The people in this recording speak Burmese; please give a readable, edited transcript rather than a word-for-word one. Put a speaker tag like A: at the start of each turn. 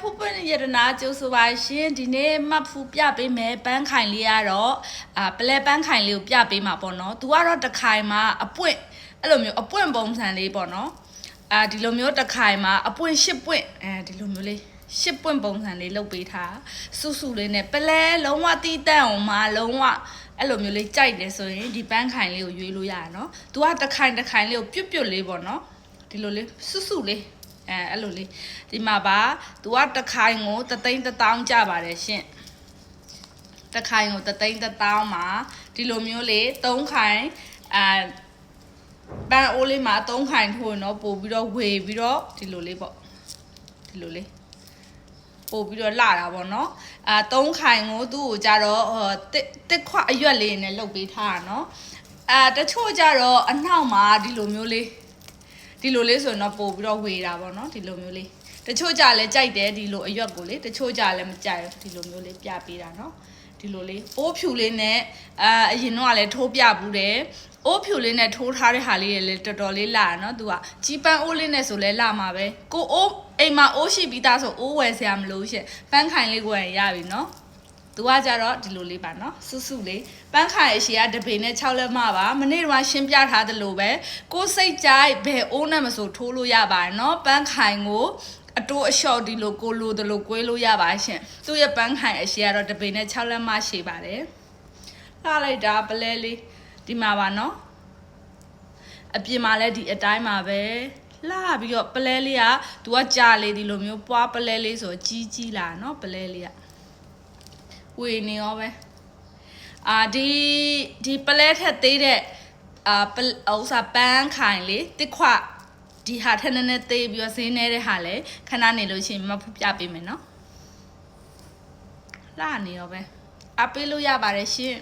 A: ဖူပွင့်ရတနာကျိုးဆိုပါရှင်ဒီနေ့မှတ်ဖူပြပေးမယ်ပန်းခိုင်လေးကတော့ပလဲပန်းခိုင်လေးကိုပြပေးမှာပေါ့နော်သူကတော့တခိုင်မှာအပွင့်အဲ့လိုမျိုးအပွင့်ပုံစံလေးပေါ့နော်ဒီလိုမျိုးတခိုင်မှာအပွင့်ရှစ်ပွင့်ဒီလိုမျိုးလေးရှစ်ပွင့်ပုံစံလေးလုပ်ပေးထားစုစုလေးနဲ့ပလဲလုံးဝတီးတန့်အောင်မှာလုံးဝအဲ့လိုမျိုးလေးကြိုက်တယ်ဆိုရင်ဒီပန်းခိုင်လေးကိုရွေးလို့ရရနော်သူကတခိုင်လေးကိုပြုတ်လေးပေါ့နော်ဒီလိုလေးစုစုလေးအဲ့လိုလေးဒီမှာပါသူကတခိုင်ကိုတသိန်းတစ်တောင်းကြပါတယ်ရှင်တခိုင်ကိုတသိန်းတစ်တောင်းမှာဒီလိုမျိုးလေး၃ခိုင်ပန်းအိုးလေးမှာ၃ခိုင်ထိုးနော်ပို့ပြီးတော့ဝေပြီးတော့ဒီလိုလေးပေါ့ဒီလိုလေးပို့ပြီးတော့လာတာပေါ့နော်၃ခိုင်ကိုသူ့ကိုကြတော့တစ်ခွအရွက်လေးနဲ့လှုပ်ပေးထားတာနော်တချို့ကြတော့အနှောက်မှာဒီလိုမျိုးလေးဒီလိုလေးဆိုတော့ပို့ပြီးတော့ဝေတာပေါ့နော်ဒီလိုမျိုးလေးတချို့ကြလည်းကြိုက်တယ်ဒီလိုအရွက်ကိုလေတချို့ကြလည်းမကြိုက်ဘူးဒီလိုမျိုးလေးပြပေးတာနော်ဒီလိုလေးအိုးဖြူလေးနဲ့အရင်တော့လည်းထိုးပြဘူးတယ်အိုးဖြူလေးနဲ့ထိုးထားတဲ့ဟာလေးတွေလည်းတော်တော်လေးလာနော်သူကကြီးပန်းအိုးလေးနဲ့ဆိုလဲလာမှာပဲကိုအိုးအိမ်မှာအိုးရှိပြီးသားဆိုအိုးဝယ်စရာမလိုရှင့်ပန်းခိုင်လေးကိုရပြီနော်သူကကြတော့ဒီလိုလေးပါနော်စုစုလေးပန်းခိုင်အရှိကတပေနဲ့6လက်မပါမနေ့ကရှင်းပြထားသလိုပဲကိုစိတ်ကြိုက်ဘယ်အိုးနဲ့မဆိုထိုးလို့ရပါတယ်နော်ပန်းခိုင်ကိုအတိုးအလျှော့ဒီလိုကိုလိုတလို့ကွေးလို့ရပါရှင်သူ့ရဲ့ပန်းခိုင်အရှိကတော့တပေနဲ့6လက်မရှိပါတယ်လှလိုက်တာပလဲလေးဒီမှာပါနော်အပြင်မှာလည်းဒီအတိုင်းမှာပဲလှပြီးတော့ပလဲလေးကသူကကြာလေဒီလိုမျိုးပွားပလဲလေးဆိုကြီးလာနော်ပလဲလေးကဝေနေရောပဲဒီပလဲထက်သေးတဲ့ဥစားပန်းခိုင်လေးတစ်ခွဒီဟာထက်နည်းနည်းသေးပြီးတော့ဈေးနေတဲ့ဟာလဲခဏနေလို့ရှိရင်မဖူးပြပေးမယ်နော်လှနေရောပဲပေးလို့ရပါတယ်ရှင်